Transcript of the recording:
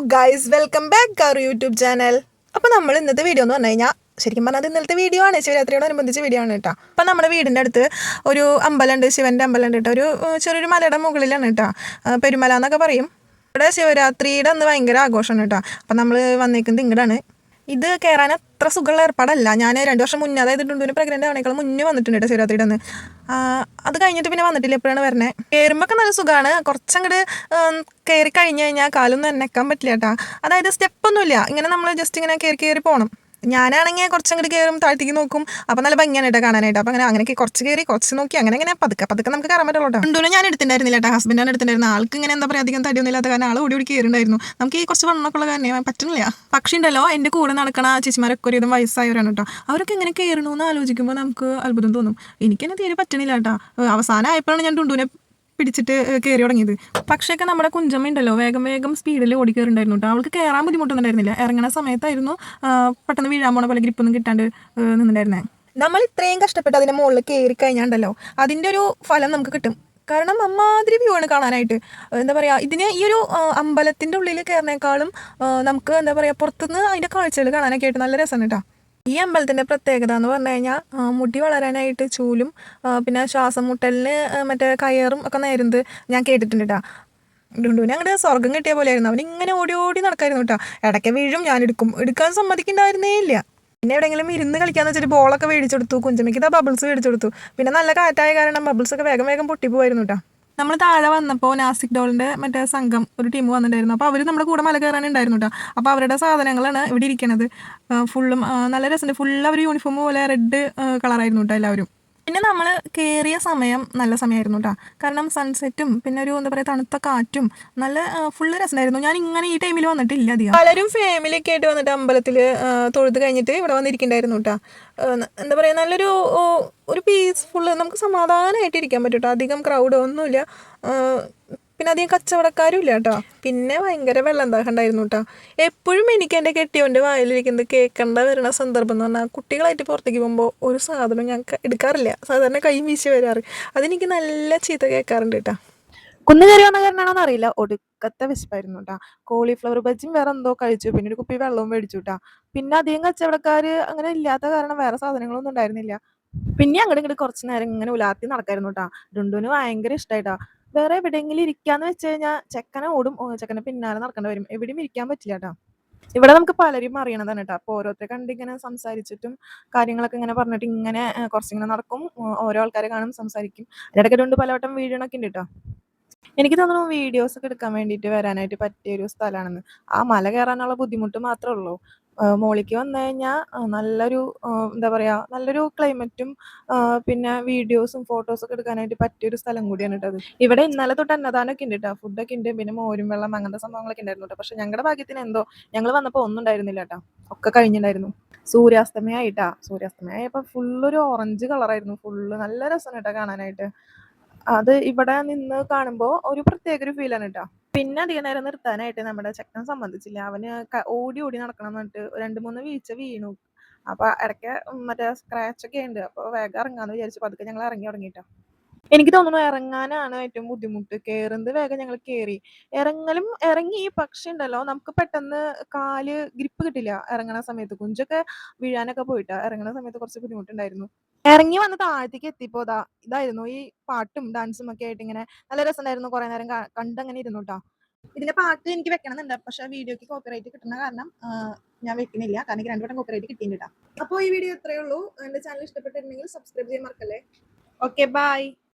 Guys, welcome back our YouTube channel. അപ്പോൾ നമ്മൾ ഇന്നത്തെ വീഡിയോ എന്ന് പറഞ്ഞു കഴിഞ്ഞാൽ ശരിക്കും പറഞ്ഞാൽ ഇന്നലത്തെ വീഡിയോ ആണ്, ശിവരാത്രിയോടനുബന്ധിച്ച വീഡിയോ ആണ് കേട്ടോ. അപ്പം നമ്മുടെ വീടിൻ്റെ അടുത്ത് ഒരു അമ്പലമുണ്ട്, ശിവൻ്റെ അമ്പലമുണ്ട് കേട്ടോ. ഒരു ചെറിയൊരു മലയുടെ മുകളിലാണ് കേട്ടോ, പെരുമല എന്നൊക്കെ പറയും. ഇവിടെ ശിവരാത്രിയുടെ അന്ന് ഭയങ്കര ആഘോഷമാണ് കേട്ടോ. അപ്പം നമ്മൾ വന്നേക്കുന്നത് ഇങ്ങോട്ടാണ്. ഇത് കയറാൻ അത്ര സുഖമുള്ള ഏർപ്പാടല്ല. ഞാൻ 2 വർഷം മുന്നേ, അതായത് ഡുണ്ടുവിന് പ്രഗ്നൻ്റ് ആവണേക്കാൾ മുന്നേ വന്നിട്ടുണ്ട് കേട്ടോ ശിവരാത്രിയുടെ അന്ന്. അത് കഴിഞ്ഞിട്ട് പിന്നെ വന്നിട്ടില്ല, എപ്പോഴാണ് വരണേ. കയറുമ്പോൾ നല്ല സുഖമാണ്. കുറച്ചങ്ങോട്ട് കയറി കഴിഞ്ഞ് കഴിഞ്ഞാൽ കാലൊന്നും എണ്ണക്കാൻ പറ്റില്ല കേട്ടോ. അതായത് സ്റ്റെപ്പൊന്നുമില്ല, ഇങ്ങനെ നമ്മൾ ജസ്റ്റ് ഇങ്ങനെ കയറി പോകണം. ഞാനാണെങ്കിൽ കുറച്ചങ്ങോട്ട് കയറും, താഴ്ത്തേക്ക് നോക്കും. അപ്പം നല്ല ഭംഗിയാണ് കേട്ടോ കാണാനായിട്ട്. അപ്പം അങ്ങനെ കുറച്ച് കയറി കുറച്ച് നോക്കി അങ്ങനെ പതുക്കെ നമുക്ക് കയറാൻ പറ്റുള്ളൂ കേട്ടോ. ഡുണ്ടുവിനെ ഞാൻ എടുത്തിട്ടുണ്ടായിരുന്നില്ല കേട്ടോ, ഹസ്ബൻഡാണ് എടുത്തിട്ടുണ്ടായിരുന്നു. ആൾക്ക് ഇങ്ങനെ എന്താ പറയുക, അധികം തടിയൊന്നും ഇല്ലാത്ത കാരണം ആൾ ഓടി കയറുണ്ടായിരുന്നു. നമുക്ക് ഈ കുറച്ച് വണ്ണമൊക്കെ ഉള്ള കാരണം പറ്റുന്നില്ല. പക്ഷേ ഉണ്ടല്ലോ, എൻ്റെ കൂടെ നടക്കണ ചേച്ചിമാരൊക്കെ ഒരുവിധം വയസ്സായവരാണ് കേട്ടോ. അവരൊക്കെ ഇങ്ങനെ കയറണമെന്ന് ആലോചിക്കുമ്പോൾ നമുക്ക് അത്ഭുതം തോന്നും. എനിക്കെന്നെ തീരെ പറ്റണില്ല കേട്ടോ. അവസാനം ആയപ്പോഴാണ് ഞാൻ ഡുണ്ടുവിനെ പിടിച്ചിട്ട് കയറി തുടങ്ങിയത്. പക്ഷേയൊക്കെ നമ്മുടെ കുഞ്ചമ്മ ഉണ്ടല്ലോ, വേഗം സ്പീഡിൽ ഓടി കയറുണ്ടായിരുന്നു കേട്ടോ. അവൾക്ക് കയറാൻ ബുദ്ധിമുട്ടൊന്നുണ്ടായിരുന്നില്ല. ഇറങ്ങുന്ന സമയത്തായിരുന്നു പെട്ടെന്ന് വീഴാൻ പോണ പോലെ ഗ്രിപ്പൊന്നും കിട്ടാണ്ട് നിന്നിട്ടുണ്ടായിരുന്നേ. നമ്മൾ ഇത്രയും കഷ്ടപ്പെട്ട് അതിൻ്റെ മുകളിൽ കയറി കഴിഞ്ഞാണ്ടല്ലോ, അതിൻ്റെ ഒരു ഫലം നമുക്ക് കിട്ടും. കാരണം അമ്മാതിരി വ്യൂ ആണ് കാണാനായിട്ട്. എന്താ പറയുക, ഇതിന് ഈ ഒരു അമ്പലത്തിൻ്റെ ഉള്ളിൽ കയറിനേക്കാളും നമുക്ക് എന്താ പറയുക, പുറത്തുനിന്ന് അതിൻ്റെ കാഴ്ചകൾ കാണാനൊക്കെ ആയിട്ട് നല്ല രസമാണ് കേട്ടോ. ഈ അമ്പലത്തിൻ്റെ പ്രത്യേകത എന്ന് പറഞ്ഞു കഴിഞ്ഞാൽ മുടി വളരാനായിട്ട് ചൂലും പിന്നെ ശ്വാസം മുട്ടലിന് മറ്റേ കയറും ഒക്കെ നേരുന്നത് ഞാൻ കേട്ടിട്ടുണ്ട് കേട്ടോ. ഡുണ്ടുവിനെ അങ്ങോട്ട് സ്വർഗം കിട്ടിയ പോലെയായിരുന്നു. അവൻ ഇങ്ങനെ ഓടി നടക്കായിരുന്നു കേട്ടോ. ഇടയ്ക്ക് വീഴും, ഞാൻ എടുക്കാൻ സമ്മതിക്കുന്നുണ്ടായിരുന്നേ ഇല്ല. പിന്നെ എവിടെയെങ്കിലും ഇരുന്ന് കളിക്കാന്ന് വെച്ചിട്ട് ബോളൊക്കെ മേടിച്ചെടുത്തു. കുഞ്ചമ്മയ്ക്ക് ഇതാ ബബിൾസ് മേടിച്ചെടുത്തു. പിന്നെ നല്ല കാറ്റായ കാരണം ബബിൾസൊക്കെ വേഗം പൊട്ടിപ്പോയിരുന്നു കേട്ടോ. നമ്മൾ താഴെ വന്നപ്പോൾ നാസിക് ഡോളിൻ്റെ മറ്റേ സംഘം ഒരു ടീം വന്നിട്ടുണ്ടായിരുന്നു. അപ്പോൾ അവർ നമ്മുടെ കൂടെ മല കയറാനുണ്ടായിരുന്നു കേട്ടോ. അപ്പോൾ അവരുടെ സാധനങ്ങളാണ് ഇവിടെ ഇരിക്കണത്. ഫുള്ളും നല്ല രസമുണ്ട്. ഫുള്ള് അവർ യൂണിഫോം പോലെ റെഡ് കളറായിരുന്നു കേട്ടോ എല്ലാവരും. പിന്നെ നമ്മൾ കയറിയ സമയം നല്ല സമയമായിരുന്നു കേട്ടോ. കാരണം സൺസെറ്റും പിന്നെ ഒരു എന്താ പറയുക തണുത്ത കാറ്റും നല്ല ഫുള്ള് രസമായിരുന്നു. ഞാൻ ഇങ്ങനെ ഈ ടൈമിൽ വന്നിട്ടില്ല അധികം. പലരും ഫാമിലിയൊക്കെ ആയിട്ട് വന്നിട്ട് അമ്പലത്തിൽ തൊഴുത് കഴിഞ്ഞിട്ട് ഇവിടെ വന്നിരിക്കണ്ടായിരുന്നു കേട്ടോ. എന്താ പറയുക, നല്ലൊരു ഒരു പീസ്ഫുള്ള്, നമുക്ക് സമാധാനമായിട്ട് ഇരിക്കാൻ പറ്റും കേട്ടോ. അധികം ക്രൗഡ് ഒന്നുമില്ല. പിന്നെ അധികം കച്ചവടക്കാരും ഇല്ല കേട്ടോ. പിന്നെ ഭയങ്കര വെള്ളം ദാഹം ഉണ്ടായിരുന്നു കേട്ടോ. എപ്പോഴും എനിക്ക് എൻ്റെ കെട്ടിയോൻ്റെ വായിലിരിക്കുന്നത് കേൾക്കേണ്ട വരുന്ന സന്ദർഭം എന്ന് പറഞ്ഞാൽ, കുട്ടികളായിട്ട് പുറത്തേക്ക് പോകുമ്പോൾ ഒരു സാധനം ഞാൻ എടുക്കാറില്ല. സാധാരണ കൈ വീശി വരാറ്. അതെനിക്ക് നല്ല ചീത്ത കേൾക്കാറുണ്ട് കേട്ടോ. കുന്നു കയറി വന്ന കാരണമാണോന്ന് അറിയില്ല, ഒടുക്കത്തെ വിശപ്പായിരുന്നു കേട്ടോ. കോളിഫ്ലവർ ബജ്ജിയും വേറെ എന്തോ കഴിച്ചു, പിന്നെ ഒരു കുപ്പി വെള്ളവും മേടിച്ചു കേട്ടോ. പിന്നെ അധികം കച്ചവടക്കാർ അങ്ങനെ ഇല്ലാത്ത കാരണം വേറെ സാധനങ്ങളൊന്നും ഉണ്ടായിരുന്നില്ല. പിന്നെ അങ്ങോട്ട് കുറച്ച് നേരം ഇങ്ങനെ ഉലാത്തി നടക്കായിരുന്നു കേട്ടോ. ഡുണ്ടുവിന് ഭയങ്കര ഇഷ്ടമായിട്ടാ. വേറെ എവിടെയെങ്കിലും ഇരിക്കാന്ന് വെച്ച് കഴിഞ്ഞാൽ ചെക്കനെ ഓടും, ചെക്കനെ പിന്നാലെ നടക്കേണ്ടി വരും. എവിടെയും ഇരിക്കാൻ പറ്റില്ല കേട്ടോ. ഇവിടെ നമുക്ക് പലരും അറിയണതാണ് കേട്ടോ. അപ്പോൾ ഓരോരുത്തരെ കണ്ടിങ്ങനെ സംസാരിച്ചിട്ടും കാര്യങ്ങളൊക്കെ ഇങ്ങനെ പറഞ്ഞിട്ട് ഇങ്ങനെ കുറച്ചിങ്ങനെ നടക്കും. ഓരോ ആൾക്കാരെ കാണും, സംസാരിക്കും. ഇടയ്ക്ക് ഡുണ്ടു പലവട്ടം വീഴണൊക്കെ ഉണ്ട് കേട്ടോ. എനിക്ക് തോന്നുന്നു വീഡിയോസ് ഒക്കെ എടുക്കാൻ വേണ്ടിയിട്ട് വരാനായിട്ട് പറ്റിയൊരു സ്ഥലമാണെന്ന്. ആ മല കയറാനുള്ള ബുദ്ധിമുട്ട് മാത്രമേ ഉള്ളൂ. മോളിലേക്ക് വന്നു കഴിഞ്ഞാൽ നല്ലൊരു എന്താ പറയുക, നല്ലൊരു ക്ലൈമറ്റും പിന്നെ വീഡിയോസും ഫോട്ടോസൊക്കെ എടുക്കാനായിട്ട് പറ്റിയൊരു സ്ഥലം കൂടിയാണ് കേട്ടോ അത്. ഇവിടെ ഇന്നലെ തൊട്ട് അന്നദാനമൊക്കെ ഉണ്ട് കേട്ടോ. ഫുഡൊക്കെ ഉണ്ട്, പിന്നെ മോരും വെള്ളം അങ്ങനത്തെ സംഭവങ്ങളൊക്കെ ഉണ്ടായിരുന്നു കേട്ടോ. പക്ഷെ ഞങ്ങളുടെ ഭാഗ്യത്തിന് എന്തോ ഞങ്ങൾ വന്നപ്പോൾ ഒന്നും ഉണ്ടായിരുന്നില്ല കേട്ടോ. ഒക്കെ കഴിഞ്ഞിട്ടുണ്ടായിരുന്നു. സൂര്യാസ്തമയമായിട്ടാ. സൂര്യാസ്തമയമായപ്പോൾ ഫുള്ളൊരു ഓറഞ്ച് കളറായിരുന്നു. ഫുള്ള് നല്ല രസമാണ് കേട്ടോ കാണാനായിട്ട്. അത് ഇവിടെ നിന്ന് കാണുമ്പോൾ ഒരു പ്രത്യേക ഒരു ഫീലാണ് കേട്ടോ. പിന്നെ അധികം നേരം നിർത്താനായിട്ട് നമ്മുടെ ചെക്കൻ സമ്മതിച്ചില്ല. അവന് ഓടി നടക്കണം എന്ന് പറഞ്ഞിട്ട് 2-3 വീഴ്ച വീണു. അപ്പൊ ഇടയ്ക്ക് മറ്റേ സ്ക്രാച്ച് ഒക്കെ ഉണ്ട്. അപ്പോൾ വേഗം ഇറങ്ങാന്ന് വിചാരിച്ചു പതുക്കെ ഞങ്ങൾ ഇറങ്ങി തുടങ്ങിയിട്ടോ. എനിക്ക് തോന്നുന്നു ഇറങ്ങാനാണ് ഏറ്റവും ബുദ്ധിമുട്ട്. കയറുന്നത് വേഗം ഞങ്ങൾ കയറി. ഇറങ്ങി, പക്ഷെ ഉണ്ടല്ലോ നമുക്ക് പെട്ടെന്ന് കാല് ഗ്രിപ്പ് കിട്ടില്ല ഇറങ്ങണ സമയത്ത്. കുഞ്ചൊക്കെ വീഴാനൊക്കെ പോയിട്ടാ. ഇറങ്ങണ സമയത്ത് കുറച്ച് ബുദ്ധിമുട്ടുണ്ടായിരുന്നു. ഇറങ്ങി വന്ന് താഴത്തേക്ക് എത്തിയപ്പോ ഇതായിരുന്നു ഈ പാട്ടും ഡാൻസും ഒക്കെ ആയിട്ട് ഇങ്ങനെ നല്ല രസമുണ്ടായിരുന്നു. കുറെ നേരം കണ്ടങ്ങനെ ഇരുന്നു കേട്ടോ. ഇതിന്റെ പാട്ട് എനിക്ക് വെക്കണമെന്നുണ്ട്, പക്ഷെ വീഡിയോക്ക് കോപ്പിറൈറ്റ് കിട്ടുന്ന കാരണം ഞാൻ വെക്കുന്നില്ല. കാരണം എനിക്ക് 2 വട്ടം കോപ്പിറൈറ്റ് കിട്ടിയിട്ടാ. അപ്പോൾ ഈ വീഡിയോ ഇത്രയേ ഉള്ളൂ. എന്റെ ചാനൽ ഇഷ്ടപ്പെട്ടിട്ടുണ്ടെങ്കിൽ സബ്സ്ക്രൈബ് ചെയ്യാൻ മറക്കല്ലേ. Okay, by.